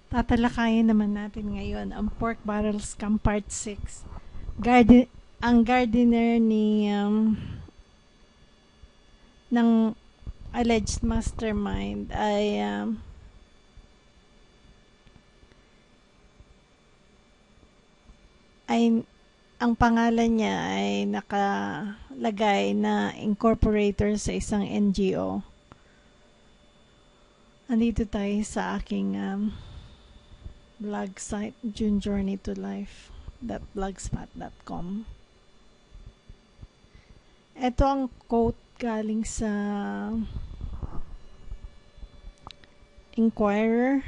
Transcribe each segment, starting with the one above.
Tatalakayin naman natin ngayon ang Pork Barrel Scam Part 6. Ang gardener ng alleged mastermind ay ang pangalan niya ay nakalagay na incorporator sa isang NGO. Andito tayo sa aking blog site, junejourneytolife.blogspot.com. Ito ang quote galing sa Inquirer.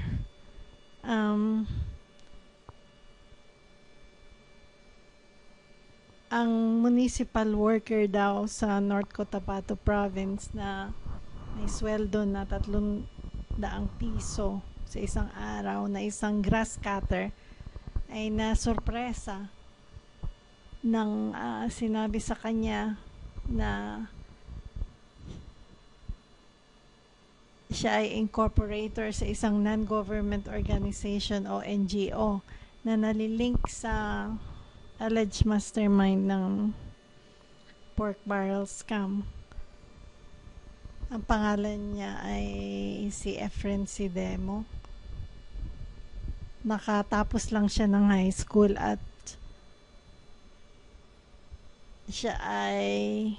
Ang municipal worker daw sa North Cotabato Province na may sweldo na 300 piso sa isang araw na isang grass cutter ay nasurpresa nang sinabi sa kanya na siya ay incorporator sa isang non-government organization o NGO na nalilink sa alleged mastermind ng pork barrel scam. Ang pangalan niya ay si Efren Sidemo. Nakatapos lang siya ng high school at siya ay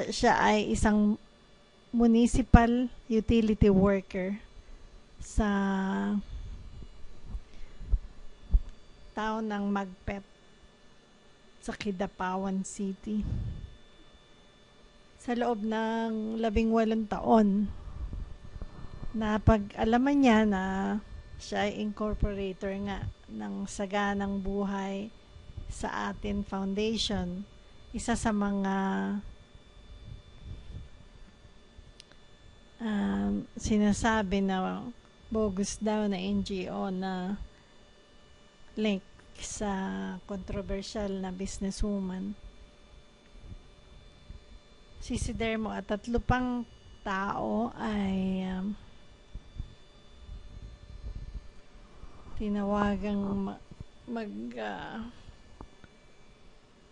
siya ay isang municipal utility worker sa town ng Magpet sa Kidapawan City. Sa loob ng 18 taon, napag-alaman niya na siya ay incorporator nga ng Saganang Buhay sa Atin Foundation, isa sa mga sinasabi na bogus daw na NGO na link sa controversial na businesswoman. Si Sidemo at 3 pang tao ay tinawagang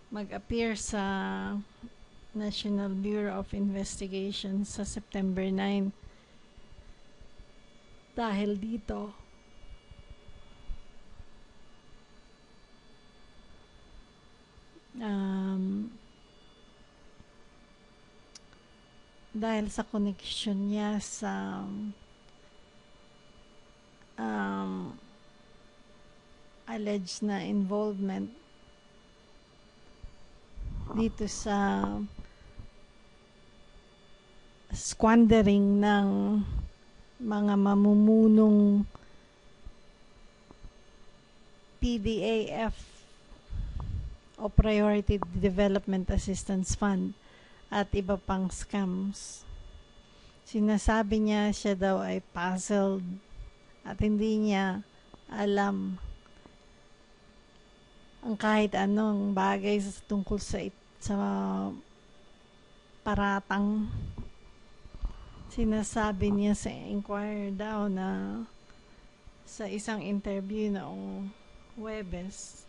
mag-appear sa National Bureau of Investigation sa September 9 dahil dito dahil sa connection niya sa alleged na involvement dito sa squandering ng mga mamumunong PDAF o Priority Development Assistance Fund at iba pang scams. Sinasabi niya siya daw ay puzzled at hindi niya alam ang kahit anong bagay tungkol sa paratang. Sinasabi niya sa Inquirer daw na sa isang interview noong Huwebes,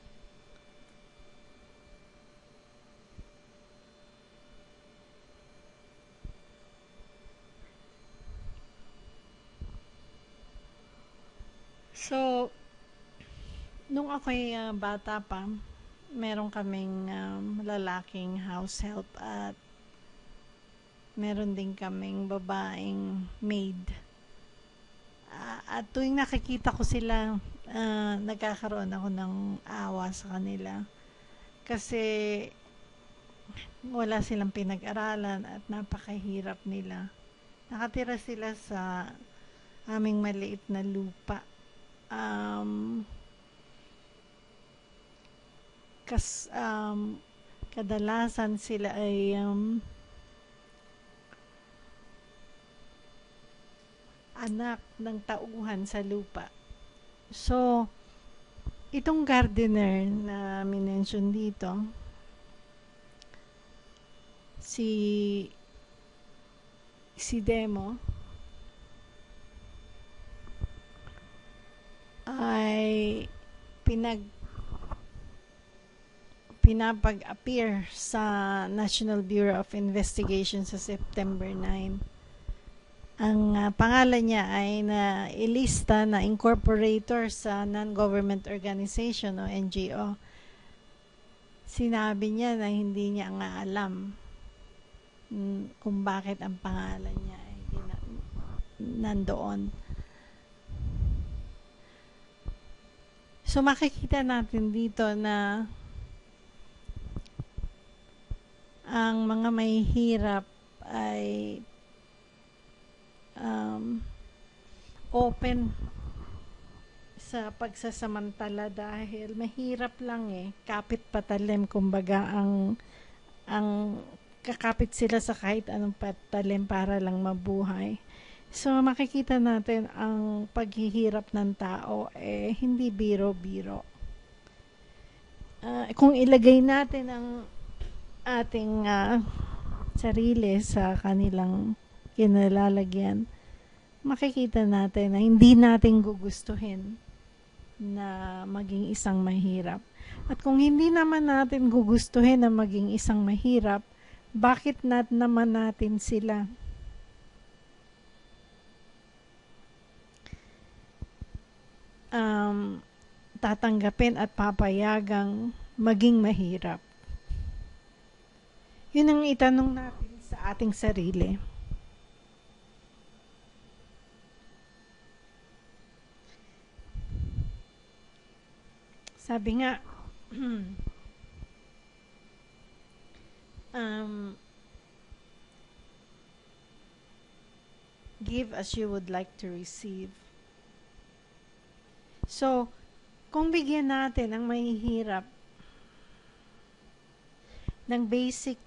so, nung ako'y bata pa, meron kaming lalaking house help at meron din kaming babaeng maid. At tuwing nakikita ko sila, nagkakaroon ako ng awa sa kanila. Kasi wala silang pinag-aralan at napakahirap nila. Nakatira sila sa aming maliit na lupa. Kadalasan sila ay anak ng tauhan sa lupa. So, itong gardener na minention dito, si Demo, pinapag-appear sa National Bureau of Investigation sa September 9. Ang pangalan niya ay ilista na incorporator sa non-government organization o NGO. Sinabi niya na hindi niya nga alam kung bakit ang pangalan niya ay nandoon. So makikita natin dito na ang mga mahihirap ay open sa pagsasamantala dahil mahirap lang kapit patalim, kumbaga ang kakapit sila sa kahit anong patalim para lang mabuhay. So makikita natin ang paghihirap ng tao hindi biro-biro. Kung ilagay natin ang ating sarili sa kanilang kinalalagyan, makikita natin na hindi natin gugustuhin na maging isang mahirap. At kung hindi naman natin gugustuhin na maging isang mahirap, bakit naman natin sila tatanggapin at papayagang maging mahirap? Yun ang itanong natin sa ating sarili. Sabi nga, give as you would like to receive. So, kung bigyan natin ang mahihirap ng basic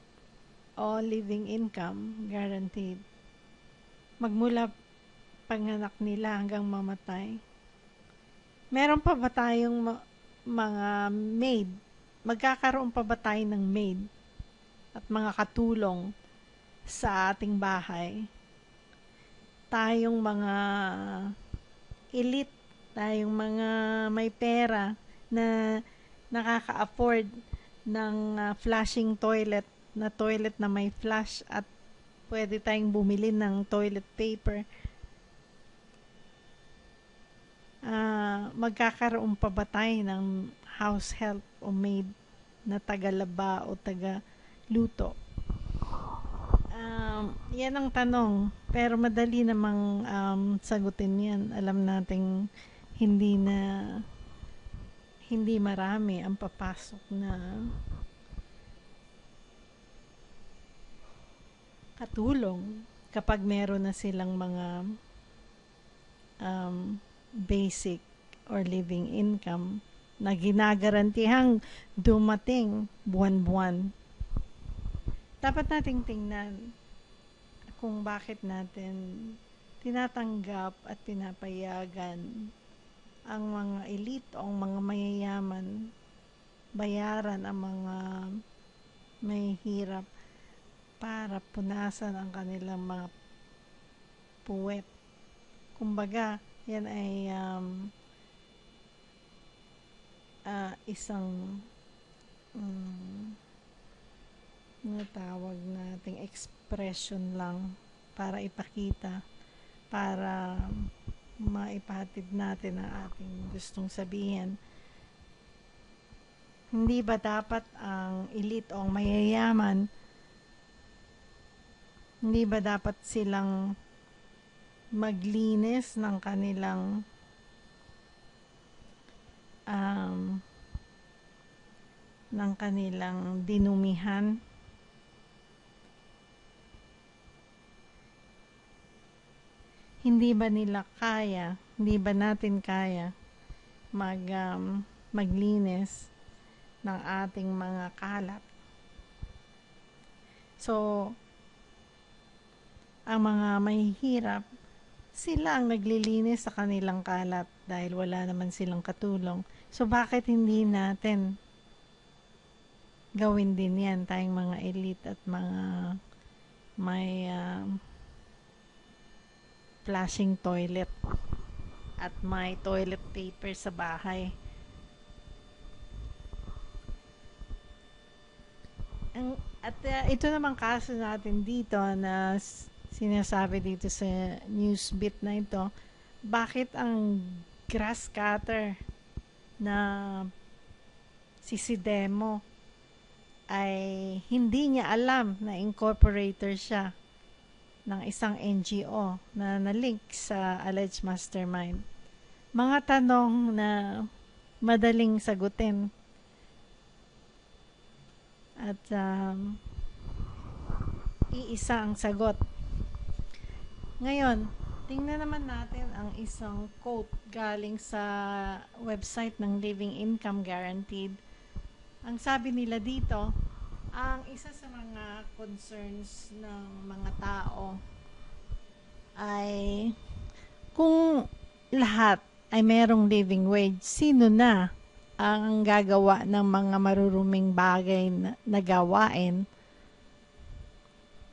o living income, guaranteed, magmula panganak nila hanggang mamatay, meron pa ba tayong mga maid? Magkakaroon pa ba tayo ng maid at mga katulong sa ating bahay? Tayong mga elite, tayong mga may pera na nakaka-afford ng flashing toilet, na toilet na may flash at pwede tayong bumili ng toilet paper. Magkakaroon pa ba tayo ng house help o maid na tagalaba o tagaluto? Yan ang tanong, pero madali namang sagutin yan. Alam nating hindi marami ang papasok na katulong kapag meron na silang mga basic or living income na ginagarantihang dumating buwan-buwan. Dapat nating tingnan kung bakit natin tinatanggap at pinapayagan ang mga elite o ang mga mayayaman bayaran ang mga mahihirap para punasan ang kanilang mga puwet. Kumbaga, yan ay isang natawag nating expression lang para ipakita, para maipahatid natin ang ating gustong sabihin. Hindi ba dapat ang elite o ang mayayaman, hindi ba dapat silang maglinis ng kanilang dinumihan? Hindi ba nila kaya, hindi ba natin kaya maglinis ng ating mga kalat? So, ang mga mahihirap, sila ang naglilinis sa kanilang kalat dahil wala naman silang katulong. So, bakit hindi natin gawin din yan, tayong mga elite at mga may flashing toilet at may toilet paper sa bahay? Ito namang kaso natin dito na sinasabi dito sa Newsbeat na ito, bakit ang grass cutter na si Sidemo ay hindi niya alam na incorporator siya ng isang NGO na nalink sa alleged mastermind. Mga tanong na madaling sagutin. At iisa ang sagot. Ngayon, tingnan naman natin ang isang quote galing sa website ng Living Income Guaranteed. Ang sabi nila dito, ang isa sa mga concerns ng mga tao ay kung lahat ay merong living wage, sino na ang gagawa ng mga maruruming bagay na gawain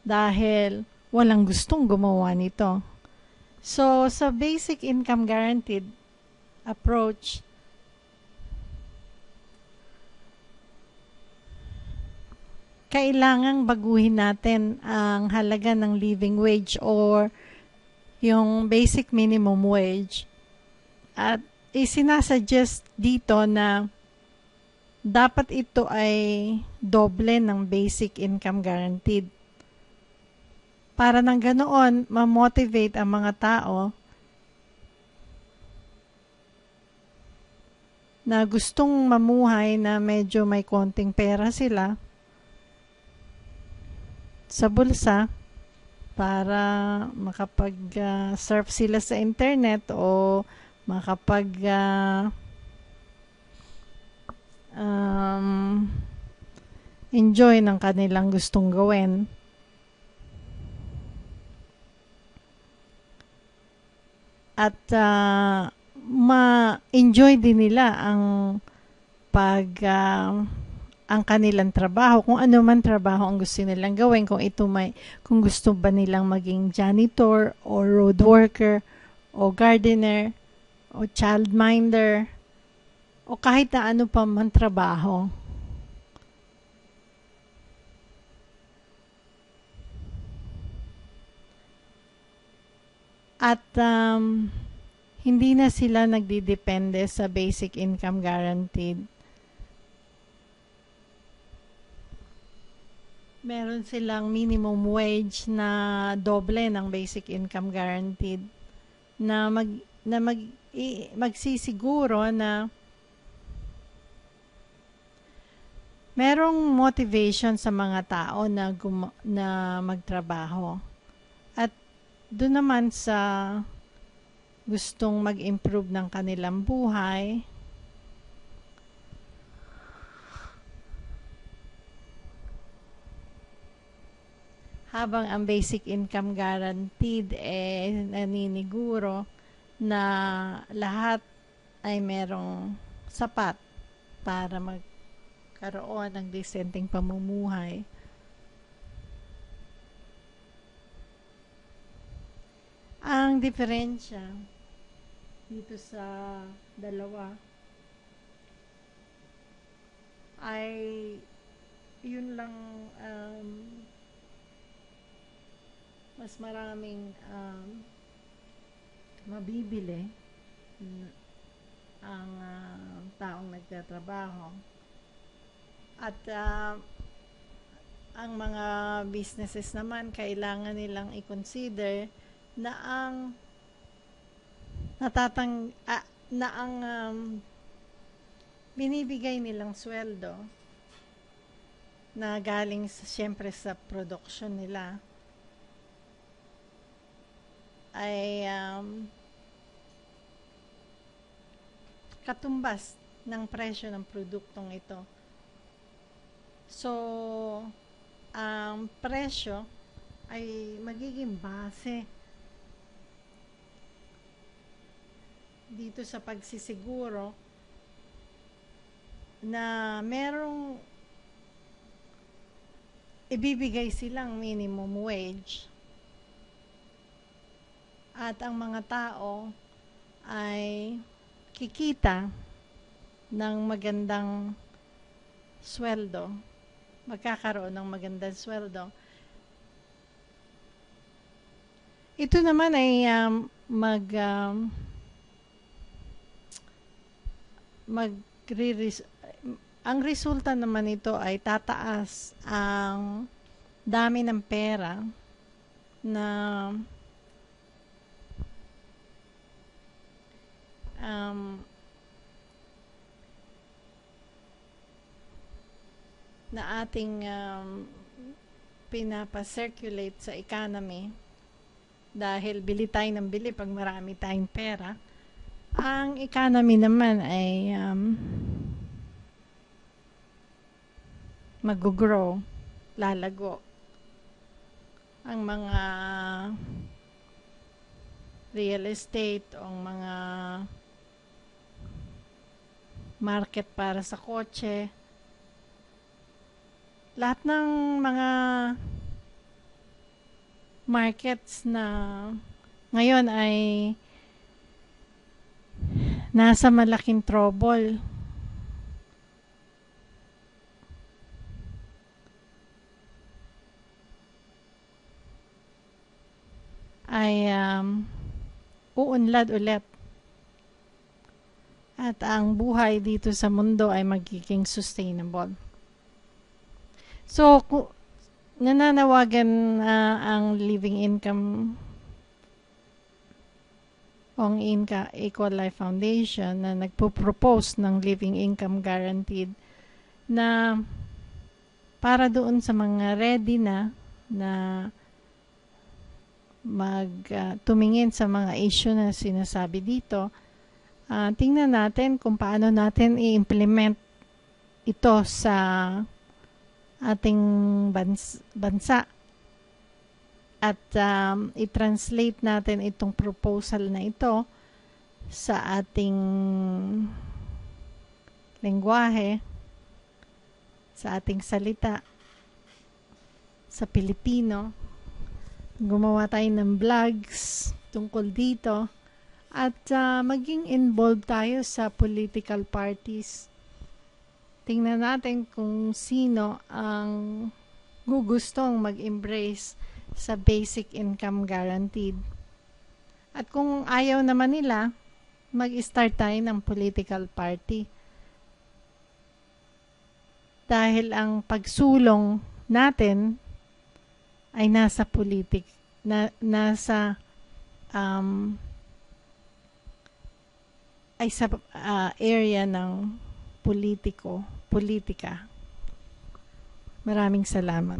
dahil walang gustong gumawa nito. So, sa basic income guaranteed approach, kailangang baguhin natin ang halaga ng living wage or yung basic minimum wage. At isinasuggest dito na dapat ito ay doble ng basic income guaranteed. Para nang ganoon, ma-motivate ang mga tao na gustong mamuhay na medyo may konting pera sila sa bulsa para makapag-surf sila sa internet o makapag enjoy ng kanilang gustong gawin. At ma-enjoy din nila ang ang kanilang trabaho, kung ano man trabaho ang gusto nilang gawin, kung gusto ba nilang maging janitor o road worker o gardener o childminder o kahit na ano pa man trabaho. At hindi na sila nagdidepende sa basic income guaranteed. Meron silang minimum wage na doble ng basic income guaranteed na magsisiguro na merong motivation sa mga tao na magtrabaho. At doon naman sa gustong mag-improve ng kanilang buhay, habang ang basic income guaranteed naniniguro na lahat ay merong sapat para magkaroon ng disenteng pamumuhay. Ang diferensya dito sa dalawa ay yun lang, mas maraming mabibili ang taong nagtatrabaho. At ang mga businesses naman, kailangan nilang i-consider na ang binibigay nilang sweldo na galing siyempre sa production nila ay katumbas ng presyo ng produktong ito. So, ang presyo ay magiging base dito sa pagsisiguro na merong ibibigay silang minimum wage at ang mga tao ay kikita ng magandang sweldo magkakaroon ng magandang sweldo. Ito naman ay ang resulta naman ito ay tataas ang dami ng pera na ating pinapa-circulate sa economy dahil bili tayo ng bili pag marami tayong pera. Ang economy naman ay mag-grow, lalago. Ang mga real estate o mga market para sa kotse, lahat ng mga markets na ngayon ay nasa malaking trouble. Ay uunlad ulit. At ang buhay dito sa mundo ay magiging sustainable. So, nananawagan ang Living Income o Equal Life Foundation na nagpo-propose ng Living Income Guaranteed na para doon sa mga ready na tumingin sa mga issue na sinasabi dito. Tingnan natin kung paano natin i-implement ito sa ating bansa at i-translate natin itong proposal na ito sa ating lengguwahe, sa ating salita, sa Pilipino. Gumawa tayo ng vlogs tungkol dito at maging involved tayo sa political parties. Tingnan natin kung sino ang gugustong mag-embrace sa basic income guaranteed. At kung ayaw naman nila, mag-start tayo ng political party. Dahil ang pagsulong natin ay nasa sa area ng politika. Maraming salamat.